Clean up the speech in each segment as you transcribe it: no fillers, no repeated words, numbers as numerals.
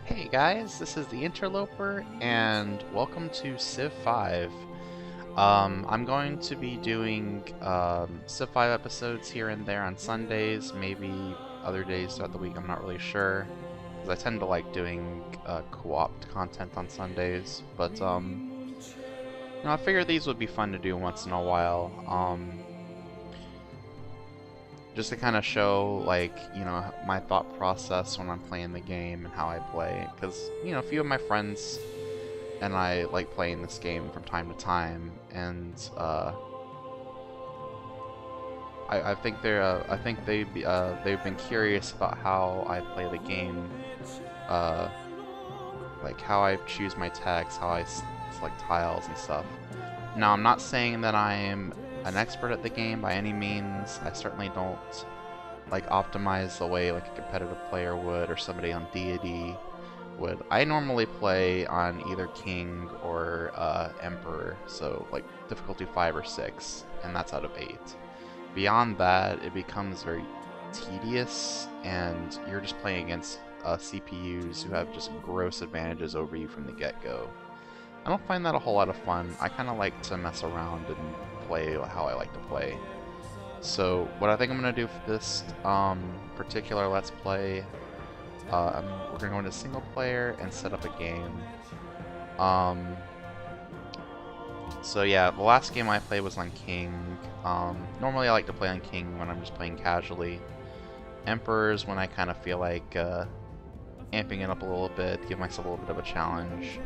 Hey guys, this is TheInterloper, and welcome to Civ 5. I'm going to be doing Civ 5 episodes here and there on Sundays, maybe other days throughout the week, I'm not really sure. Because I tend to like doing co-op content on Sundays, but I figured these would be fun to do once in a while. Just to kind of show, like, my thought process when I'm playing the game and how I play. Because, a few of my friends and I like playing this game from time to time, and I think they've been curious about how I play the game, uh, like how I choose my text, how I select tiles and stuff. Now, I'm not saying that I'm an expert at the game by any means. I certainly don't like optimize the way like a competitive player would or somebody on Deity would. I normally play on either King or Emperor, so like difficulty 5 or 6, and that's out of 8. Beyond that, it becomes very tedious, and you're just playing against CPUs who have just gross advantages over you from the get-go. I don't find that a whole lot of fun. I kind of like to mess around and play how I like to play. So what I think I'm going to do for this particular Let's Play, we're going to go into single player and set up a game. So yeah, the last game I played was on King. Normally I like to play on King when I'm just playing casually. Emperor's when I kind of feel like amping it up a little bit, give myself a little bit of a challenge.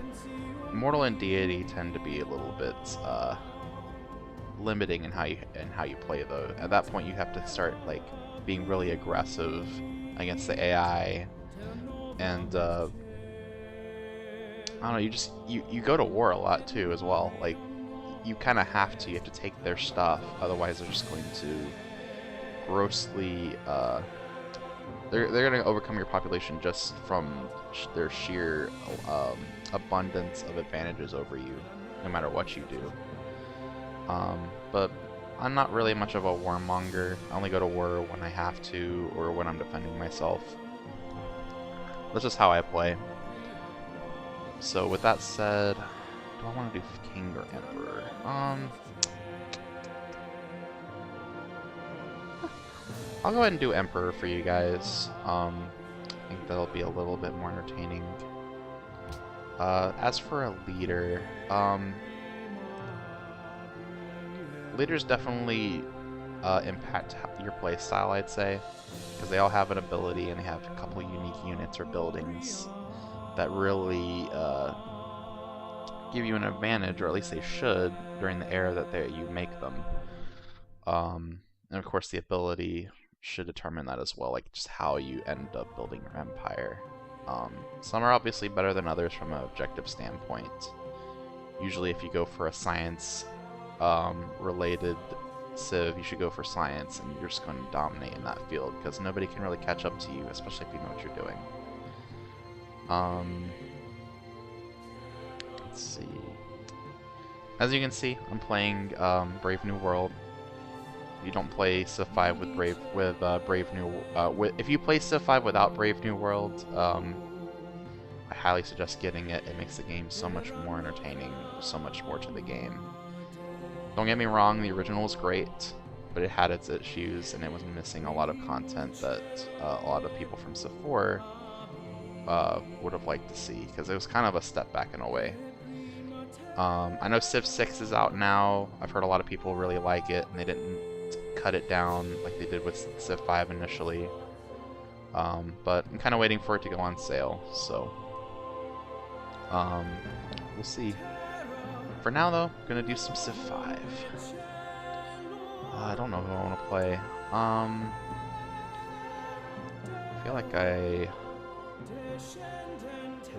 Mortal and Deity tend to be a little bit limiting in how you play though. At that point, you have to start like being really aggressive against the AI, and I don't know. You go to war a lot too as well. Like you kind of have to. You have to take their stuff, otherwise they're just going to grossly. They're going to overcome your population just from their sheer abundance of advantages over you, no matter what you do. But I'm not really much of a warmonger. I only go to war when I have to, or when I'm defending myself. That's just how I play. So with that said, do I want to do King or Emperor? I'll go ahead and do Emperor for you guys. I think that'll be a little bit more entertaining. As for a leader, leaders definitely impact your playstyle, I'd say, because they all have an ability and they have a couple unique units or buildings that really give you an advantage, or at least they should, during the era that you make them. And of course, the ability should determine that as well, like just how you end up building your empire. Some are obviously better than others from an objective standpoint. Usually if you go for a science related civ, you should go for science, and you're just going to dominate in that field because nobody can really catch up to you, especially if you know what you're doing. Let's see. As you can see, I'm playing Brave New World. You don't play Civ 5 with if you play Civ 5 without Brave New World, I highly suggest getting it. It makes the game so much more entertaining, so much more to the game. Don't get me wrong, the original was great, but it had its issues and it was missing a lot of content that a lot of people from Civ 4 would have liked to see, because it was kind of a step back in a way. I know Civ 6 is out now. I've heard a lot of people really like it, and they didn't cut it down like they did with Civ 5 initially. But I'm kind of waiting for it to go on sale, so we'll see. For now, though, I'm gonna do some Civ 5. I don't know who I want to play. I feel like I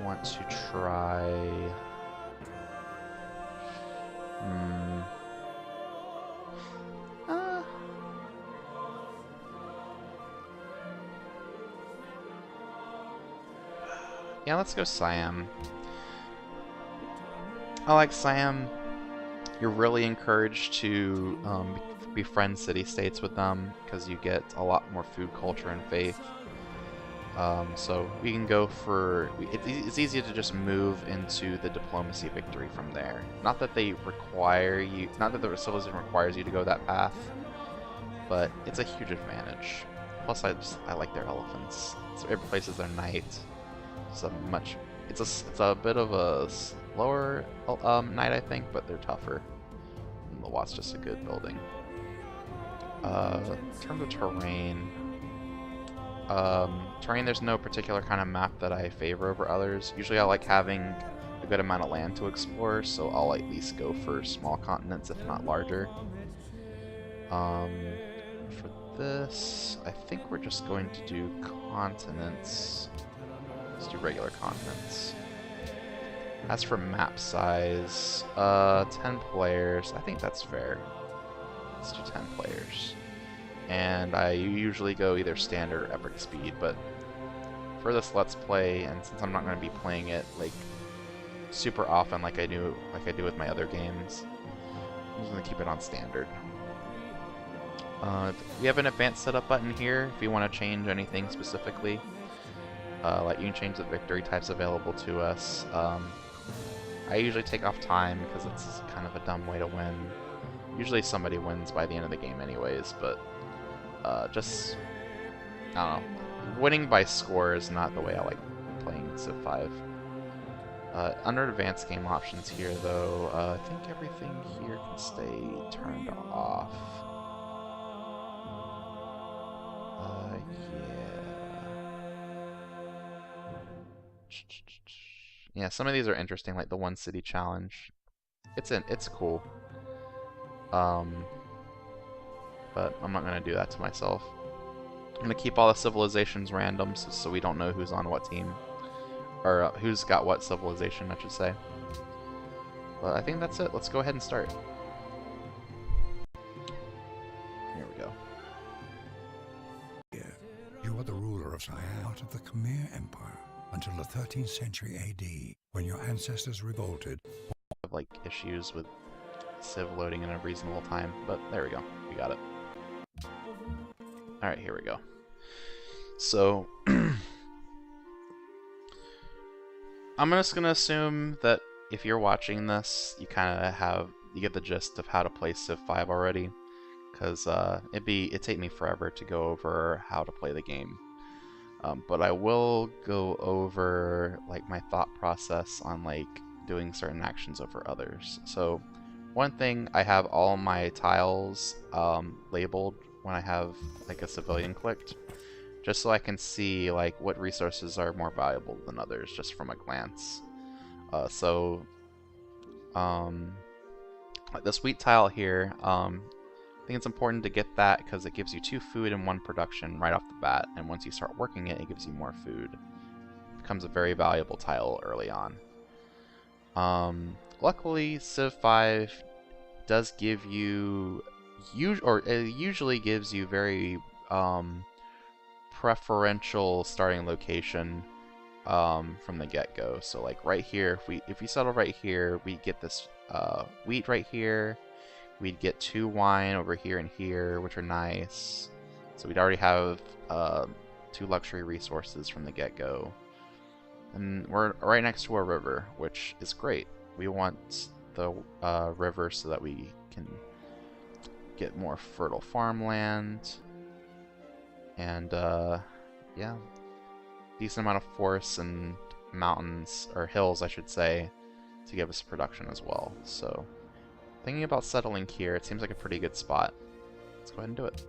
want to try. Yeah, let's go Siam. I like Siam. You're really encouraged to befriend city-states with them, because you get a lot more food, culture, and faith. So we can go for... It's easy to just move into the diplomacy victory from there. Not that they require you... Not that the civilization requires you to go that path, but it's a huge advantage. Plus, I like their elephants. So it replaces their knight. It's a bit of a slower knight, I think, but they're tougher. And the Watt's just a good building. In terms of terrain, there's no particular kind of map that I favor over others. Usually I like having a good amount of land to explore, so I'll at least go for small continents, if not larger. For this, I think we're just going to do continents. Let's do regular continents. As for map size, 10 players. I think that's fair. Let's do 10 players. And I usually go either standard or epic speed, but for this Let's Play, and since I'm not going to be playing it like super often like I do with my other games, I'm just going to keep it on standard. We have an advanced setup button here if you want to change anything specifically. Like you can change the victory types available to us. I usually take off time because it's kind of a dumb way to win. Usually somebody wins by the end of the game anyways, but I don't know. Winning by score is not the way I like playing Civ 5. Under advanced game options here, though, I think everything here can stay turned off. Yeah, some of these are interesting, like the One City Challenge. It's cool. But I'm not gonna do that to myself. I'm gonna keep all the civilizations random, so we don't know who's on what team, or who's got what civilization, I should say. But I think that's it. Let's go ahead and start. Here we go. You are the ruler of Siam out of the Khmer Empire until the 13th century AD, when your ancestors revolted. I have like issues with Civ loading in a reasonable time, but there we go. We got it. Alright, here we go. So, I'm just gonna assume that if you're watching this, you get the gist of how to play Civ 5 already, because it'd take me forever to go over how to play the game. But I will go over like my thought process on like doing certain actions over others. So one thing, I have all my tiles labeled when I have like a civilian clicked, just so I can see like what resources are more valuable than others just from a glance. Like this wheat tile here, I think it's important to get that because it gives you 2 food and 1 production right off the bat, and once you start working it, it gives you more food. It becomes a very valuable tile early on. Luckily, Civ 5 does give you, it usually gives you very preferential starting location from the get-go. So like right here, if we settle right here, we get this wheat right here. We'd get 2 wine over here and here, which are nice. So we'd already have 2 luxury resources from the get-go. And we're right next to a river, which is great. We want the river so that we can get more fertile farmland. And yeah, decent amount of forests and mountains, or hills I should say, to give us production as well. So thinking about settling here, it seems like a pretty good spot. Let's go ahead and do it.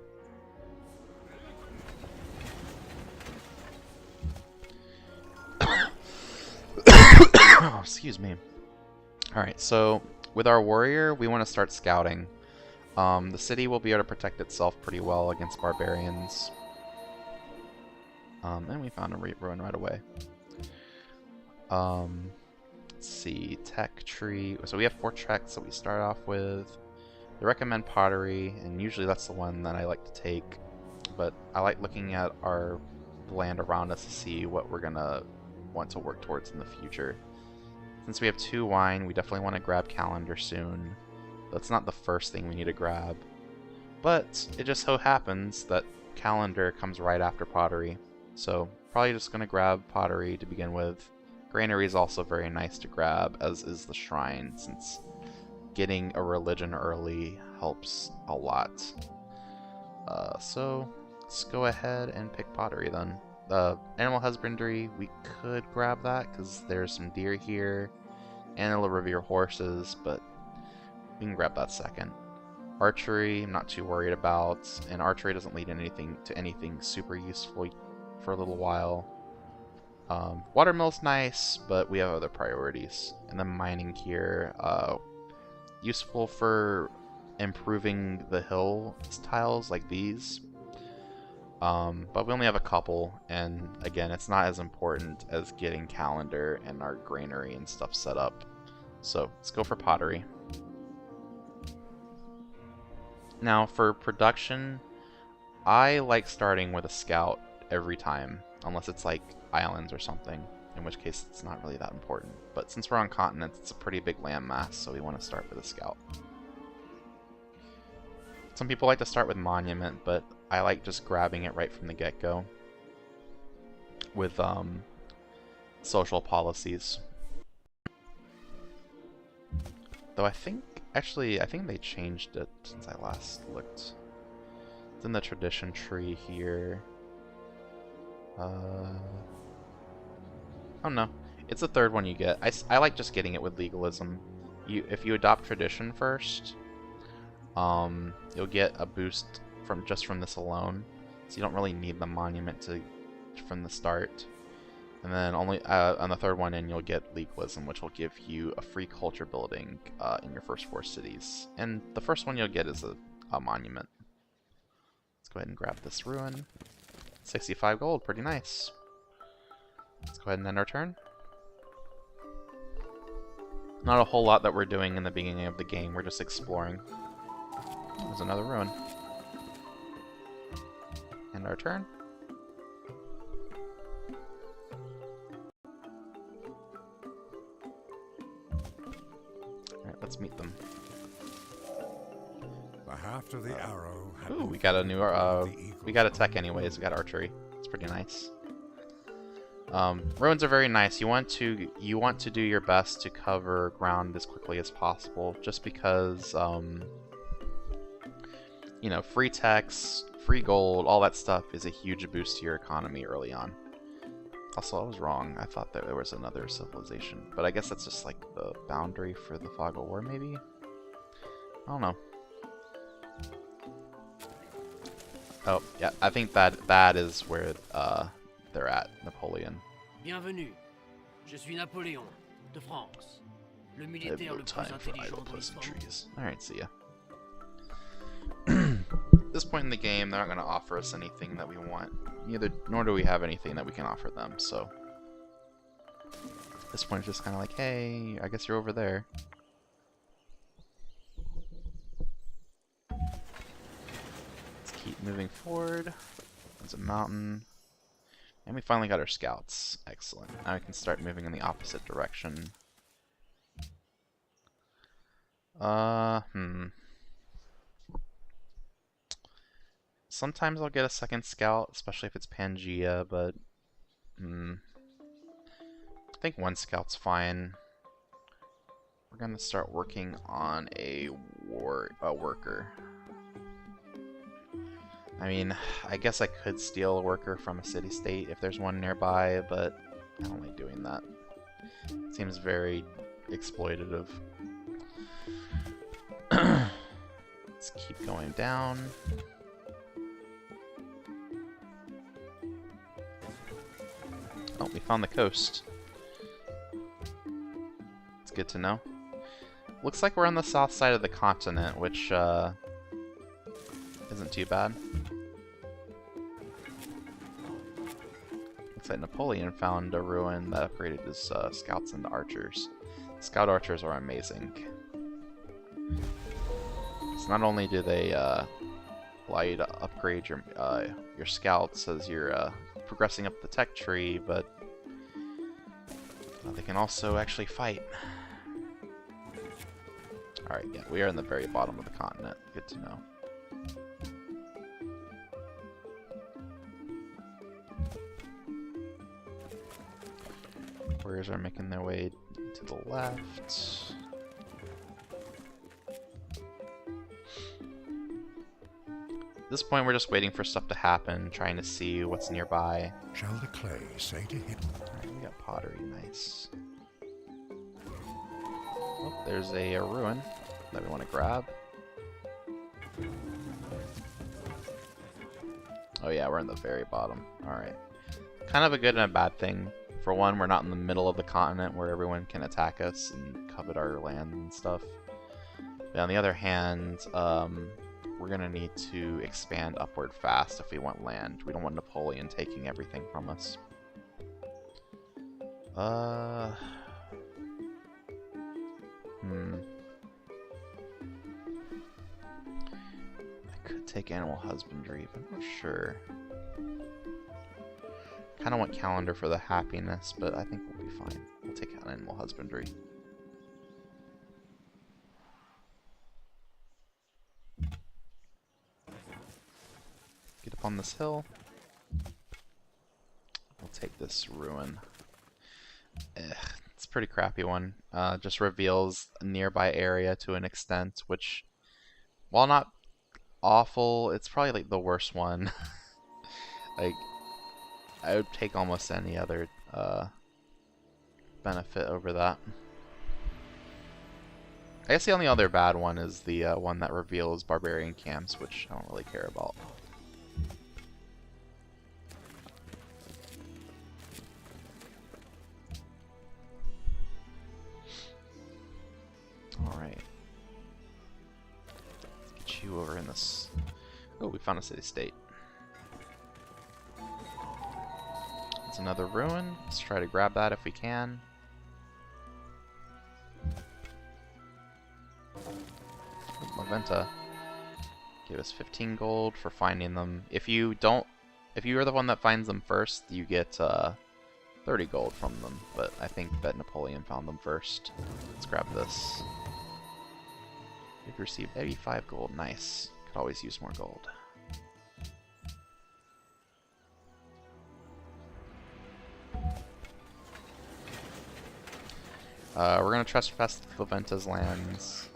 Oh, excuse me. Alright, so with our warrior, we want to start scouting. The city will be able to protect itself pretty well against barbarians. And we found a ruin right away. Let's see, tech tree. So we have 4 treks that we start off with. They recommend pottery, and usually that's the one that I like to take. But I like looking at our land around us to see what we're gonna want to work towards in the future. Since we have 2 wine, we definitely want to grab calendar soon. That's not the first thing we need to grab. But it just so happens that calendar comes right after pottery. So probably just going to grab pottery to begin with. Granary is also very nice to grab, as is the shrine, since getting a religion early helps a lot. So let's go ahead and pick pottery then. Animal husbandry, we could grab that because there's some deer here, and it'll revere horses, but we can grab that second. Archery, I'm not too worried about, and archery doesn't lead to anything super useful for a little while. Watermill's nice, but we have other priorities. And then mining here, useful for improving the hill tiles like these. But we only have a couple, and again, it's not as important as getting calendar and our granary and stuff set up. So let's go for pottery. Now for production, I like starting with a scout every time, unless it's like islands or something, in which case it's not really that important. But since we're on continents, it's a pretty big landmass, so we want to start with a scout. Some people like to start with monument, but I like just grabbing it right from the get-go with social policies. Though I think they changed it since I last looked. It's in the tradition tree here. Oh no, it's the third one you get. I like just getting it with legalism. If you adopt tradition first, you'll get a boost from this alone, so you don't really need the monument from the start. And then only on the third one in, you'll get legalism, which will give you a free culture building in your first 4 cities. And the first one you'll get is a monument. Let's go ahead and grab this ruin. 65 gold, pretty nice. Let's go ahead and end our turn. Not a whole lot that we're doing in the beginning of the game, we're just exploring. There's another ruin. End our turn. Alright, let's meet them. The haft of the arrow. Ooh, we got a new we got a tech anyways, we got archery. It's pretty nice. Ruins are very nice. You want to do your best to cover ground as quickly as possible, just because you know, free techs, free gold, all that stuff is a huge boost to your economy early on. Also, I was wrong. I thought that there was another civilization, but I guess that's just like the boundary for the Fog of War, maybe? I don't know. Oh, yeah, I think that is where they're at, Napoleon. Bienvenue. Je suis Napoléon, de France. Le militaire le plus intelligent de l'histoire. Alright, see ya. At this point in the game, they're not going to offer us anything that we want. Nor do we have anything that we can offer them, so... At this point, it's just kind of like, hey, I guess you're over there. Let's keep moving forward. There's a mountain. And we finally got our scouts. Excellent. Now we can start moving in the opposite direction. Sometimes I'll get a second scout, especially if it's Pangea, but I think one scout's fine. We're gonna start working on a worker. I mean, I guess I could steal a worker from a city-state if there's one nearby, but I don't like doing that. It seems very exploitative. Let's keep going down. Oh, we found the coast. It's good to know. Looks like we're on the south side of the continent, which isn't too bad. Looks like Napoleon found a ruin that upgraded his scouts into archers. Scout archers are amazing. So not only do they allow you to upgrade your scouts as you're progressing up the tech tree, but they can also actually fight. Alright, yeah, we are in the very bottom of the continent. Good to know. Warriors are making their way to the left. At this point, we're just waiting for stuff to happen, trying to see what's nearby. Shall the clay say to him? Alright, we got pottery, nice. Oh, there's a ruin that we want to grab. Oh yeah, we're in the very bottom. Alright. Kind of a good and a bad thing. For one, we're not in the middle of the continent where everyone can attack us and covet our land and stuff. But on the other hand, we're going to need to expand upward fast if we want land. We don't want Napoleon taking everything from us. I could take animal husbandry, but I'm not sure. Kind of want calendar for the happiness, but I think we'll be fine. We'll take out animal husbandry. Get up on this hill. We'll take this ruin. It's a pretty crappy one. Just reveals a nearby area to an extent, which, while not awful, it's probably like the worst one. Like, I would take almost any other benefit over that. I guess the only other bad one is the one that reveals barbarian camps, which I don't really care about. Alright. Let's get you over in this. Oh, we found a city-state. It's another ruin. Let's try to grab that if we can. Moventa gave us 15 gold for finding them. If you are the one that finds them first, you get 30 gold from them. But I think that Napoleon found them first. Let's grab this. We've received 85 gold. Nice. Could always use more gold. We're gonna trespass Claventa's lands.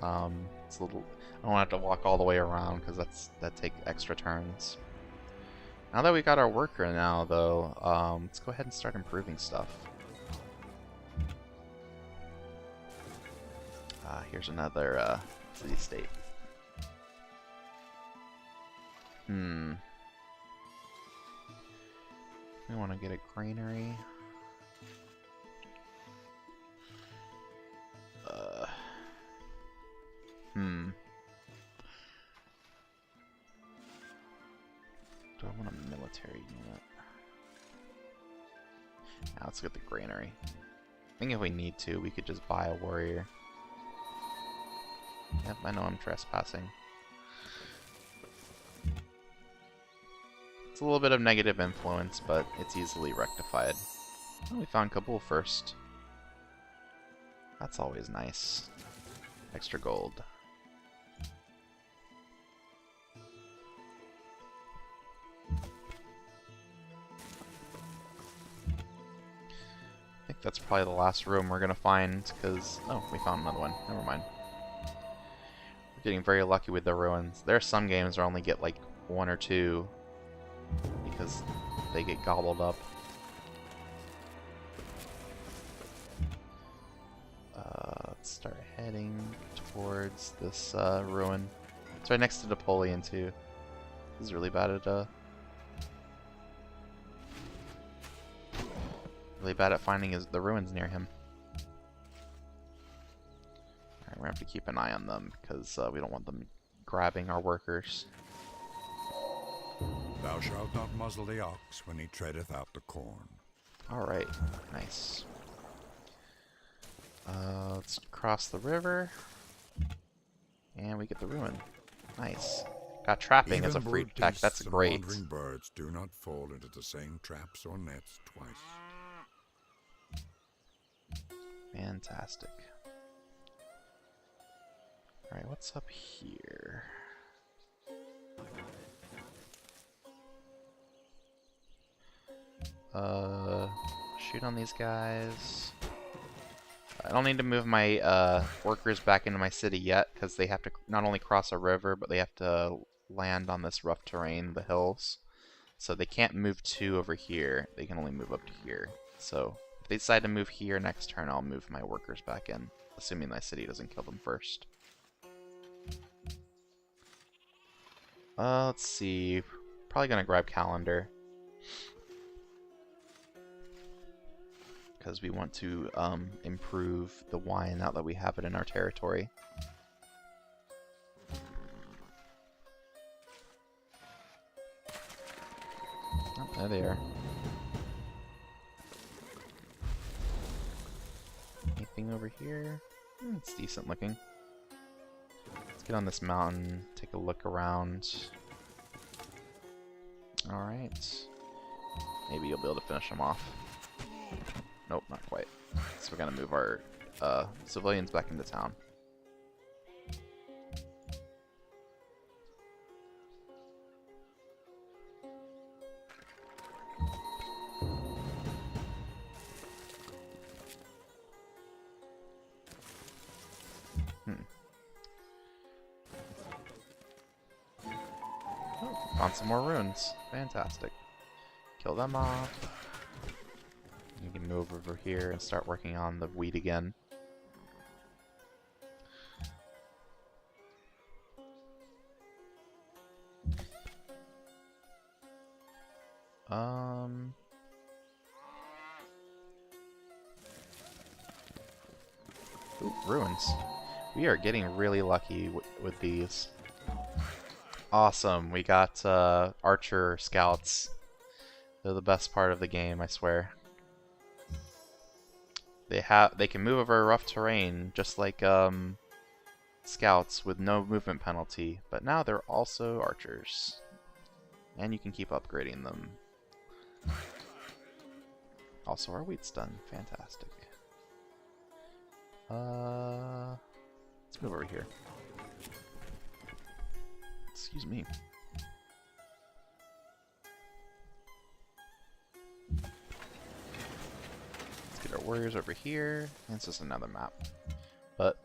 It's a little. I don't have to walk all the way around because that take extra turns. Now that we got our worker now, though, let's go ahead and start improving stuff. Here's another city-state. We want to get a granary. Do I want a military unit? Now let's get the granary. I think if we need to, we could just buy a warrior. Yep, I know I'm trespassing. It's a little bit of negative influence, but it's easily rectified. Oh, we found Kabul first. That's always nice. Extra gold. I think that's probably the last room we're gonna find, because... Oh, we found another one. Never mind. We're getting very lucky with the ruins. There are some games where I only get like 1 or 2, because they get gobbled up. Let's start heading towards this ruin. It's right next to Napoleon too. This is really bad at finding the ruins near him. Alright, we're gonna have to keep an eye on them because we don't want them grabbing our workers. Thou shalt not muzzle the ox when he treadeth out the corn. Alright, nice. Let's cross the river. And we get the ruin. Nice. Got trapping as a free tech. That's great. Wandering birds do not fall into the same traps or nets twice. Fantastic. Alright, what's up here? shoot on these guys. I don't need to move my workers back into my city yet, because they have to not only cross a river, but they have to land on this rough terrain, the hills. So they can't move 2 over here. They can only move up to here. So if they decide to move here next turn, I'll move my workers back in, assuming my city doesn't kill them first. Let's see. Probably gonna grab calendar, because we want to improve the wine now that we have it in our territory. Oh, there they are. Anything over here? It's decent looking. Let's get on this mountain, take a look around. Alright. Maybe you'll be able to finish them off. Nope, not quite. So we're gonna move our civilians back into town. Oh, found some more runes. Fantastic. Kill them off. You can move over here and start working on the wheat again. Ooh, ruins. We are getting really lucky with these. Awesome, we got archer scouts. They're the best part of the game, I swear. They can move over rough terrain just like scouts with no movement penalty, but now they're also archers. And you can keep upgrading them. Also, our wheat's done. Fantastic. Let's move over here. Excuse me. Let's get our warriors over here. And it's just another map. But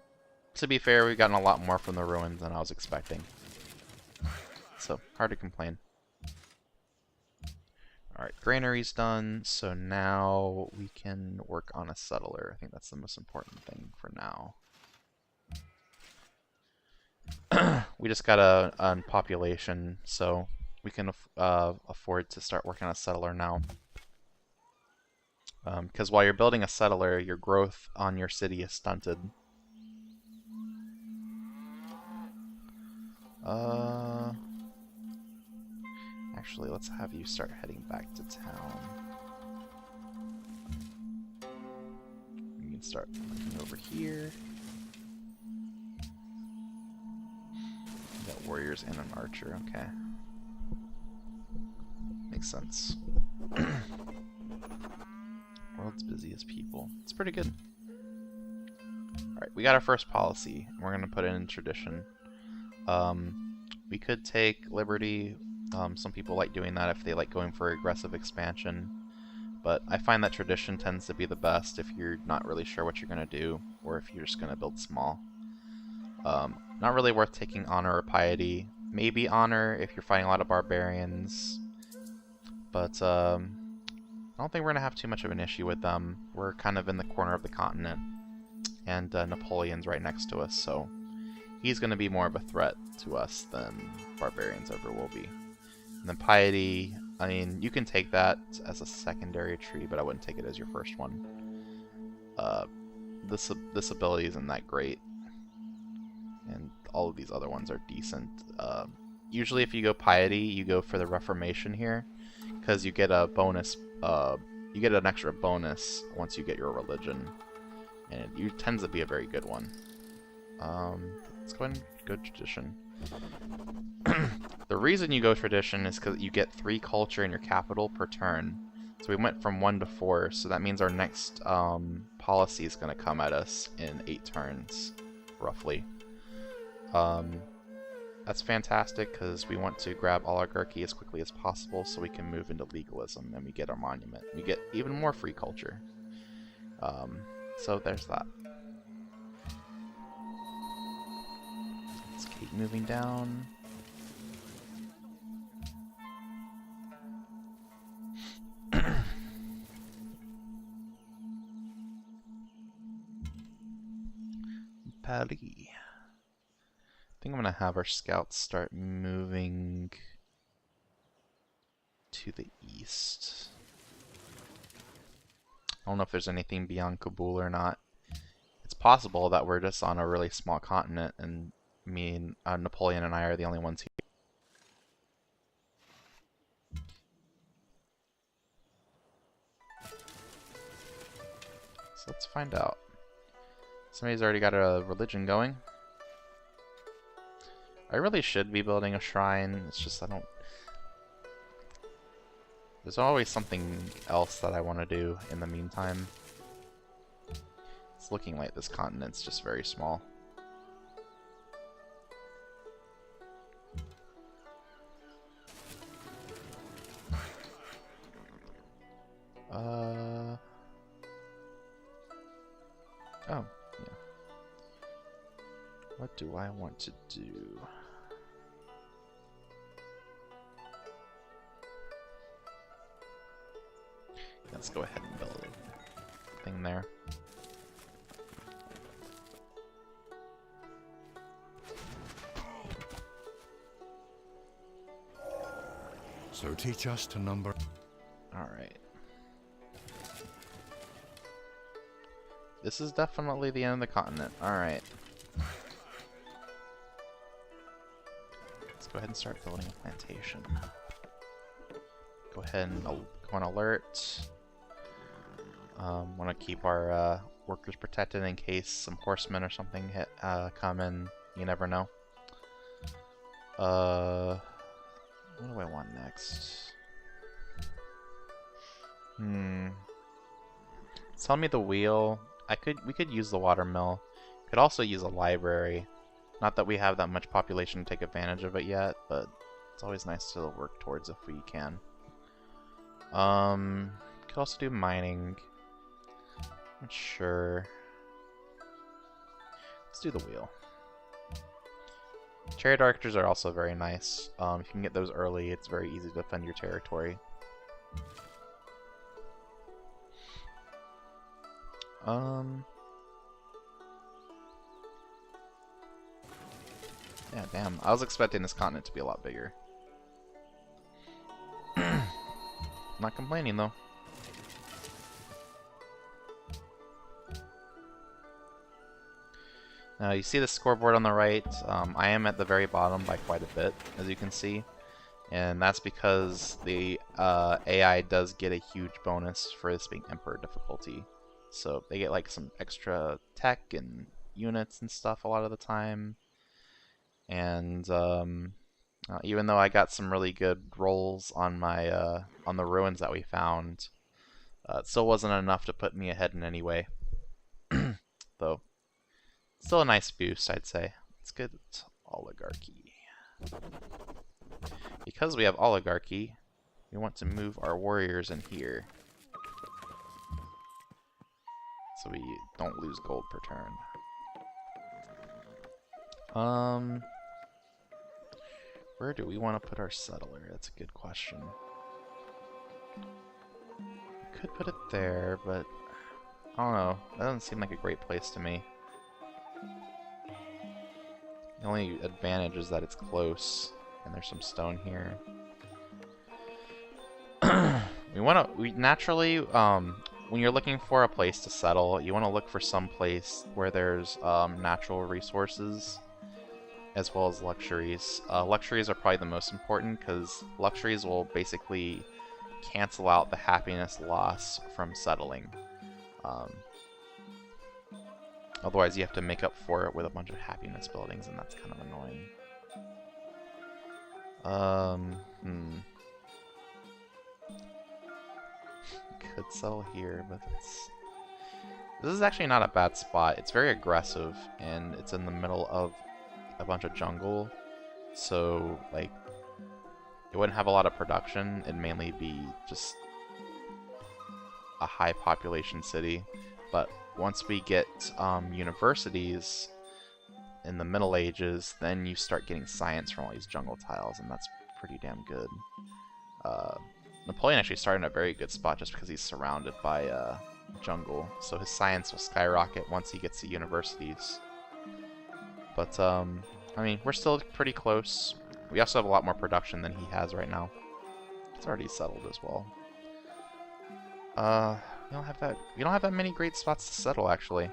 to be fair, we've gotten a lot more from the ruins than I was expecting. So, hard to complain. Alright, granary's done, so now we can work on a settler. I think that's the most important thing for now. We just got a population, so we can afford to start working on a settler now. Because while you're building a settler, your growth on your city is stunted. Actually, let's have you start heading back to town. You can start looking over here. You got warriors and an archer, okay. Makes sense. World's busiest people. It's pretty good. Alright, we got our first policy. We're going to put it in tradition. We could take liberty. Some people like doing that if they like going for aggressive expansion. But I find that tradition tends to be the best if you're not really sure what you're going to do, or if you're just going to build small. Not really worth taking honor or piety. Maybe honor if you're fighting a lot of barbarians. But I don't think we're going to have too much of an issue with them. We're kind of in the corner of the continent. And Napoleon's right next to us, so he's going to be more of a threat to us than barbarians ever will be. And then piety, I mean, you can take that as a secondary tree, but I wouldn't take it as your first one. This ability isn't that great. And all of these other ones are decent. Usually if you go piety, you go for the Reformation here, because you get a bonus, you get an extra bonus once you get your religion. And it tends to be a very good one. Let's go ahead and go tradition. The reason you go tradition is because you get 3 culture in your capital per turn. So we went from 1 to 4, so that means our next policy is going to come at us in 8 turns, roughly. That's fantastic because we want to grab oligarchy as quickly as possible so we can move into legalism and we get our monument. We get even more free culture. So there's that. Let's keep moving down. Paris. I think I'm gonna have our scouts start moving to the east. I don't know if there's anything beyond Kabul or not. It's possible that we're just on a really small continent and me and Napoleon and I are the only ones here. So let's find out. Somebody's already got a religion going. I really should be building a shrine, it's just I don't... There's always something else that I want to do in the meantime. It's looking like this continent's just very small. Oh, yeah. What do I want to do? Let's go ahead and build a thing there. So teach us to number. Alright. This is definitely the end of the continent. Alright. Let's go ahead and start building a plantation. Go ahead and go on alert. Want to keep our workers protected in case some horsemen or something come in. You never know. What do I want next? Tell me the wheel. We could use the watermill. Could also use a library. Not that we have that much population to take advantage of it yet, but it's always nice to work towards if we can. Could also do mining. Not sure. Let's do the wheel. Chariot archers are also very nice. If you can get those early, it's very easy to defend your territory. Yeah, damn. I was expecting this continent to be a lot bigger. Not complaining, though. Now, you see the scoreboard on the right. I am at the very bottom by quite a bit, as you can see. And that's because the AI does get a huge bonus for this being Emperor difficulty. So they get like some extra tech and units and stuff a lot of the time. And even though I got some really good rolls on my on the ruins that we found, it still wasn't enough to put me ahead in any way. Though, still a nice boost, I'd say. Let's get oligarchy. Because we have oligarchy, we want to move our warriors in here. So we don't lose gold per turn. Where do we want to put our settler? That's a good question. We could put it there, but I don't know. That doesn't seem like a great place to me. The only advantage is that it's close, and there's some stone here. We naturally, when you're looking for a place to settle, you want to look for some place where there's natural resources as well as luxuries. Luxuries are probably the most important because luxuries will basically cancel out the happiness loss from settling. Otherwise, you have to make up for it with a bunch of happiness buildings, and that's kind of annoying. Could settle here, but this is actually not a bad spot. It's very aggressive, and it's in the middle of a bunch of jungle. so like it wouldn't have a lot of production. It'd mainly be just a high population city. But once we get universities in the Middle Ages, then you start getting science from all these jungle tiles, and that's pretty damn good. Napoleon actually started in a very good spot just because he's surrounded by jungle, so his science will skyrocket once he gets to universities. But I mean, we're still pretty close. We also have a lot more production than he has right now. It's already settled as well. We don't have that many great spots to settle actually.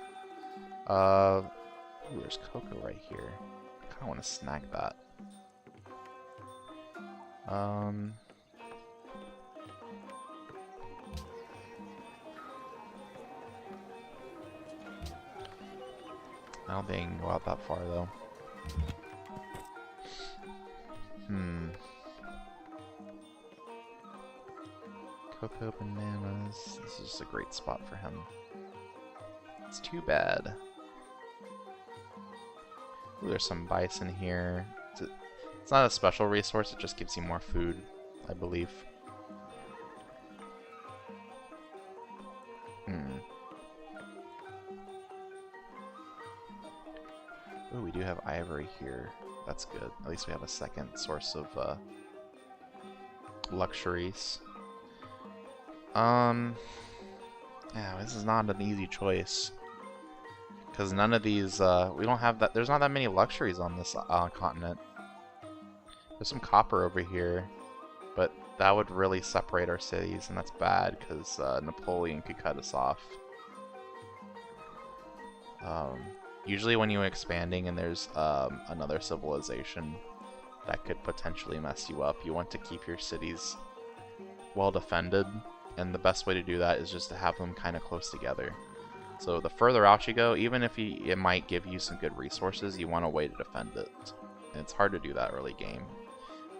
Ooh, there's cocoa right here. I kind of want to snag that. I don't think I can go out that far though. Cocoa bananas. This is just a great spot for him. It's too bad. Ooh, there's some bison here. It's not a special resource, it just gives you more food, I believe. Ooh, we do have ivory here. That's good. At least we have a second source of luxuries. Yeah, this is not an easy choice. Because none of these, we don't have that, there's not that many luxuries on this continent. There's some copper over here, but that would really separate our cities, and that's bad, because Napoleon could cut us off. Usually when you're expanding and there's another civilization that could potentially mess you up, you want to keep your cities well defended, and the best way to do that is just to have them kind of close together. So the further out you go, even if it might give you some good resources, you want a way to defend it. And it's hard to do that early game.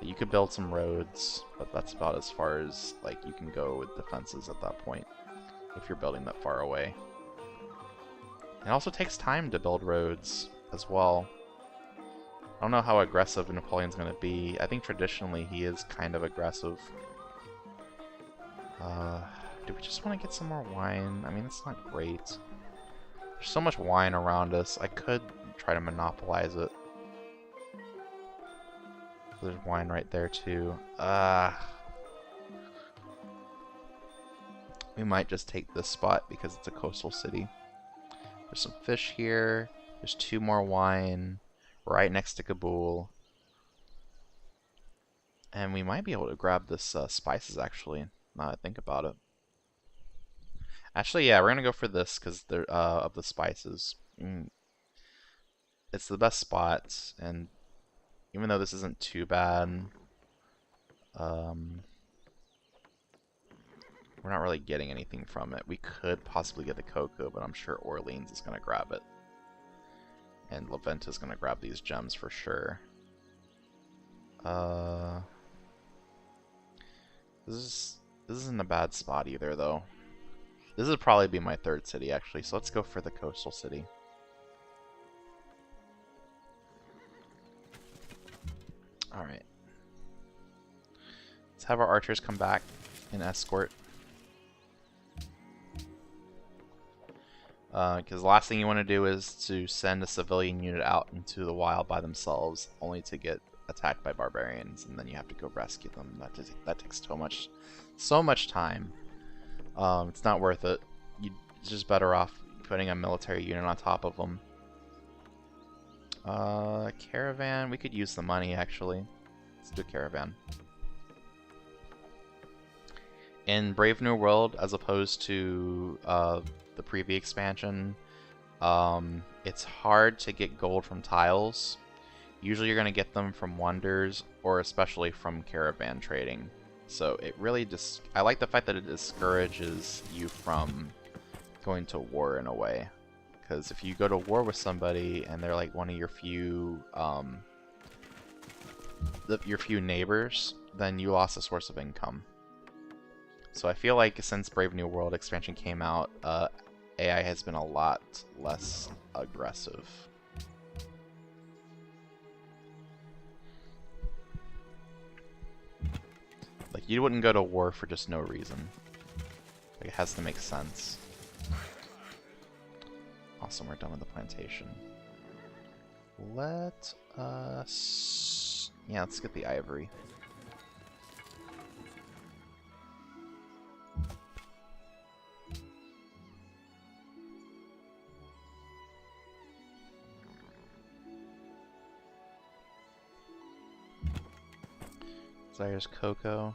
You could build some roads, but that's about as far as like you can go with defenses at that point, if you're building that far away. It also takes time to build roads as well. I don't know how aggressive Napoleon's going to be. I think traditionally he is kind of aggressive. Do we just want to get some more wine? I mean, it's not great. There's so much wine around us. I could try to monopolize it. There's wine right there too. We might just take this spot because it's a coastal city. There's some fish here. There's 2 more wine right next to Kabul. And we might be able to grab this spices actually, now that I think about it. Actually, yeah, we're going to go for this because they're of the spices. It's the best spot, and even though this isn't too bad, we're not really getting anything from it. We could possibly get the cocoa, but I'm sure Orleans is going to grab it. And Levent is going to grab these gems for sure. This isn't a bad spot either, though. This would probably be my 3rd city, actually, so let's go for the coastal city. Alright. Let's have our archers come back and escort. Because the last thing you want to do is to send a civilian unit out into the wild by themselves, only to get attacked by barbarians, and then you have to go rescue them. That takes so much time. It's not worth it. You're just better off putting a military unit on top of them. Caravan. We could use the money, actually. Let's do a caravan. In Brave New World, as opposed to the previous expansion, it's hard to get gold from tiles. Usually you're going to get them from wonders, or especially from caravan trading. So it really just... I like the fact that it discourages you from going to war in a way. Because if you go to war with somebody and they're like one of your few neighbors, then you lost a source of income. So I feel like since Brave New World expansion came out, AI has been a lot less aggressive. Like, you wouldn't go to war for just no reason. Like, it has to make sense. Awesome, we're done with the plantation. Let us... Yeah, let's get the ivory. Desires cocoa.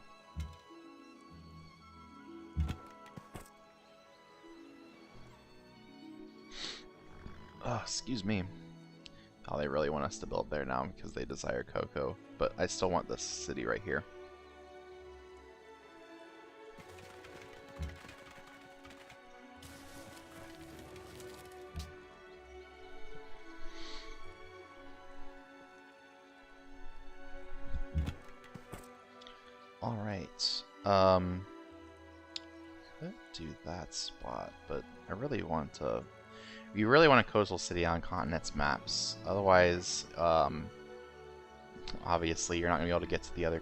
Oh, excuse me. Oh, they really want us to build there now because they desire cocoa, but I still want this city right here. All right. Could do that spot, but I really want to. You really want a coastal city on continents maps. Otherwise, obviously, you're not going to be able to get to the other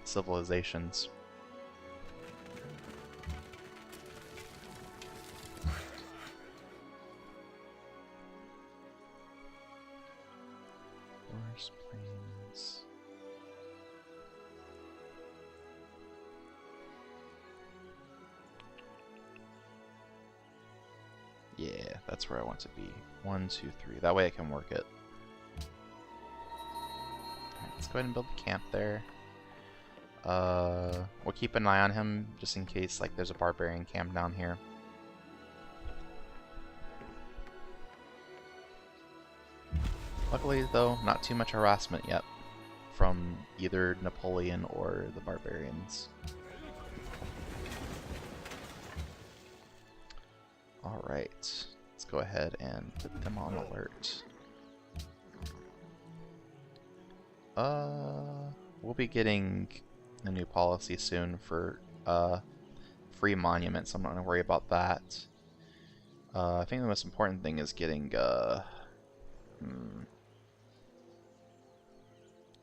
civilizations. Forest plains. Yeah, that's where I want to be. 1, 2, 3. That way I can work it. Alright, let's go ahead and build the camp there. We'll keep an eye on him just in case like there's a barbarian camp down here. Luckily though, not too much harassment yet from either Napoleon or the barbarians. Alright, let's go ahead and put them on alert. We'll be getting a new policy soon for free monuments. I'm not gonna worry about that. I think the most important thing is getting get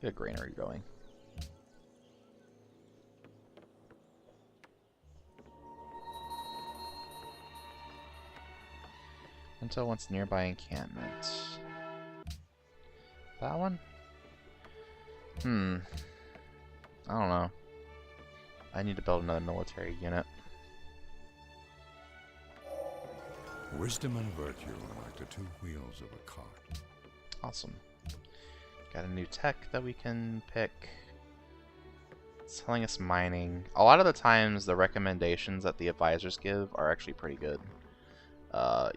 a granary going. Until once nearby encampment. That one? I don't know. I need to build another military unit. Wisdom and virtue are like the two wheels of a cart. Awesome. Got a new tech that we can pick. It's telling us mining. A lot of the times the recommendations that the advisors give are actually pretty good.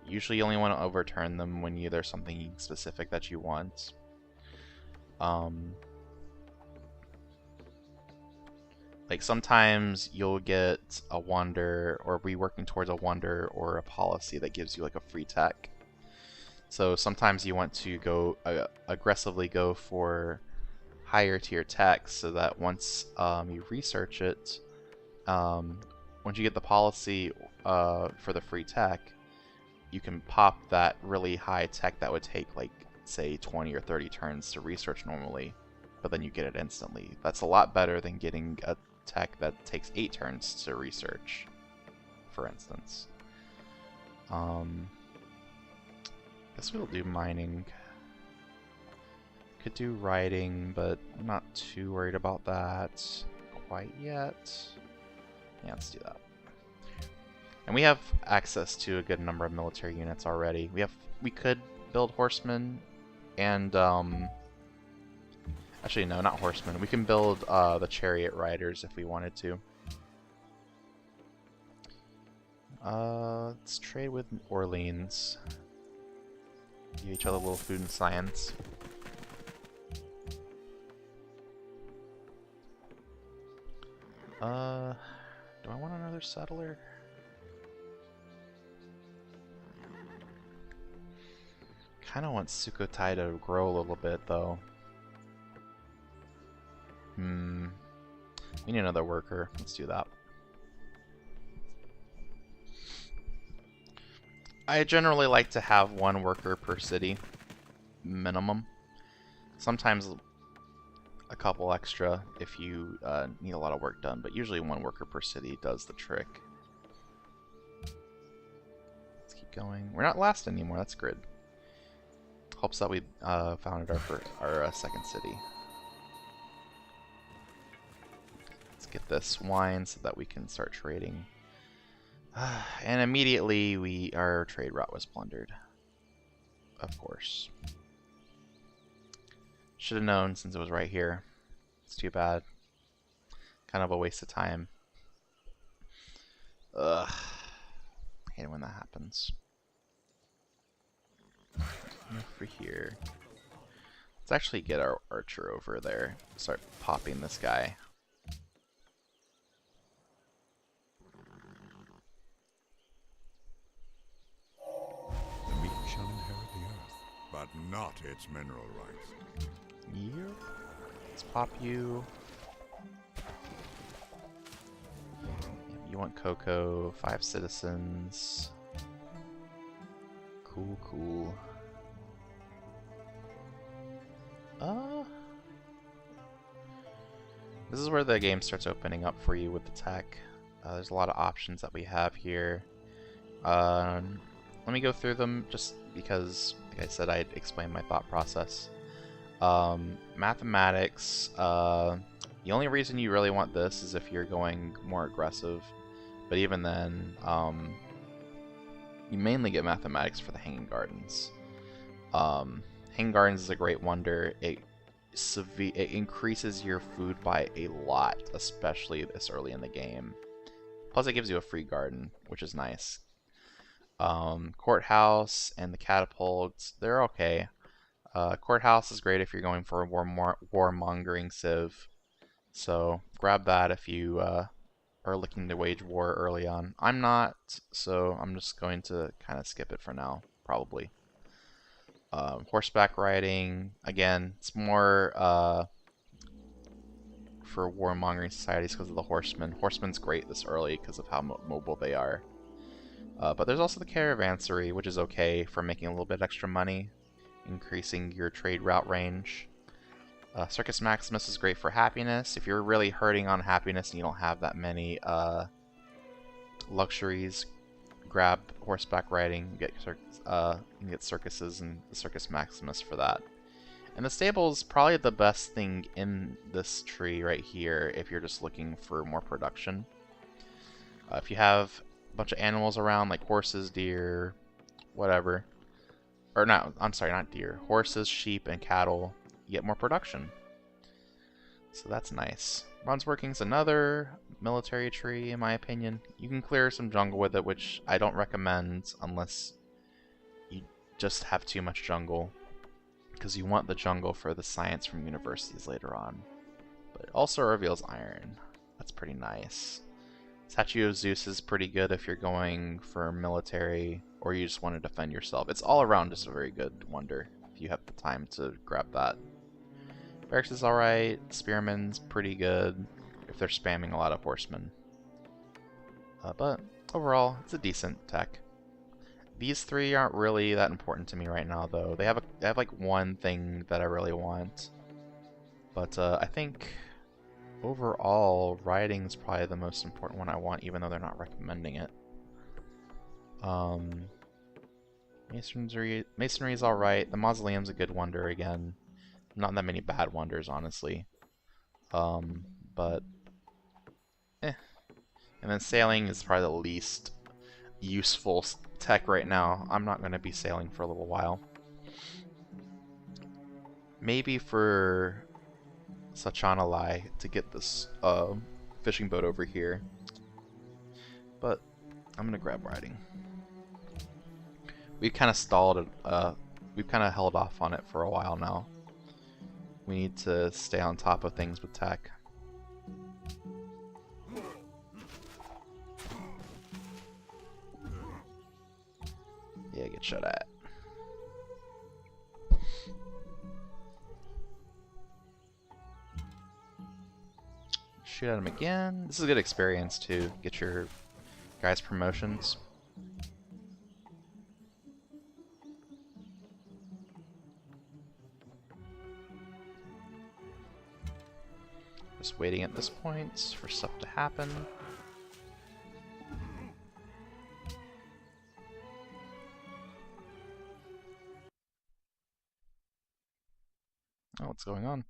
Usually you only want to overturn them when there's something specific that you want. Like sometimes you'll get a wonder or be working towards a wonder or a policy that gives you like a free tech. So sometimes you want to go aggressively go for higher tier tech so that once you research it, once you get the policy for the free tech, you can pop that really high tech that would take like say 20 or 30 turns to research normally, but then you get it instantly. That's a lot better than getting a tech that takes 8 turns to research, for instance. Guess we'll do mining. Could do writing, but I'm not too worried about that quite yet. Yeah, let's do that. And we have access to a good number of military units already. We could build horsemen and actually no, not horsemen. We can build the chariot riders if we wanted to. Let's trade with Orleans. Give each other a little food and science. Do I want another settler? Kind of want Sukhothai to grow a little bit, though. We need another worker. Let's do that. I generally like to have 1 worker per city, minimum. Sometimes a couple extra if you need a lot of work done, but usually 1 worker per city does the trick. Let's keep going. We're not last anymore, that's good. Helps that we founded our second city. Let's get this wine so that we can start trading. And immediately our trade route was plundered. Of course. Should have known since it was right here. It's too bad. Kind of a waste of time. Ugh. I hate it when that happens. Over here. Let's actually get our archer over there. Start popping this guy. The meek shall inherit the earth, but not its mineral rights. Here. Let's pop you. You want cocoa, 5 citizens. Cool, cool. This is where the game starts opening up for you with the tech. There's a lot of options that we have here. Let me go through them just because, like I said, I'd explain my thought process. Mathematics, the only reason you really want this is if you're going more aggressive. But even then, you mainly get mathematics for the Hanging Gardens. Hanging Gardens is a great wonder. It increases your food by a lot, especially this early in the game. Plus it gives you a free garden, which is nice. Courthouse and the catapults, they're okay. Courthouse is great if you're going for a warmongering civ. So grab that if you are looking to wage war early on. I'm not, so I'm just going to kind of skip it for now, probably. Horseback riding, again, it's more for warmongering societies because of the horsemen. Horsemen's great this early because of how mobile they are. But there's also the caravanserai, which is okay for making a little bit extra money, increasing your trade route range. Circus Maximus is great for happiness. If you're really hurting on happiness and you don't have that many luxuries, grab horseback riding, you get circuses and the Circus Maximus for that. And the stable is probably the best thing in this tree right here if you're just looking for more production. If you have a bunch of animals around like horses, deer, whatever, or no, I'm sorry, not deer, horses, sheep, and cattle, you get more production. So that's nice. Bronze working's another military tree, in my opinion. You can clear some jungle with it, which I don't recommend unless you just have too much jungle, because you want the jungle for the science from universities later on. But it also reveals iron. That's pretty nice. Statue of Zeus is pretty good if you're going for military or you just want to defend yourself. It's all around just a very good wonder if you have the time to grab that. Barracks is alright. Spearman's pretty good if they're spamming a lot of horsemen. But overall, it's a decent tech. These three aren't really that important to me right now, though. They have like one thing that I really want. But I think overall, riding is probably the most important one I want, even though they're not recommending it. Masonry is alright. The mausoleum's a good wonder again. Not that many bad wonders, honestly. But eh. And then sailing is probably the least useful tech right now. I'm not going to be sailing for a little while. Maybe for Sachanalai to get this fishing boat over here. But I'm going to grab riding. We've kind of stalled it. We've kind of held off on it for a while now. We need to stay on top of things with tech. Yeah, get shot at. Shoot at him again. This is a good experience to get your guys' promotions. Just waiting at this point for stuff to happen. Oh, what's going on?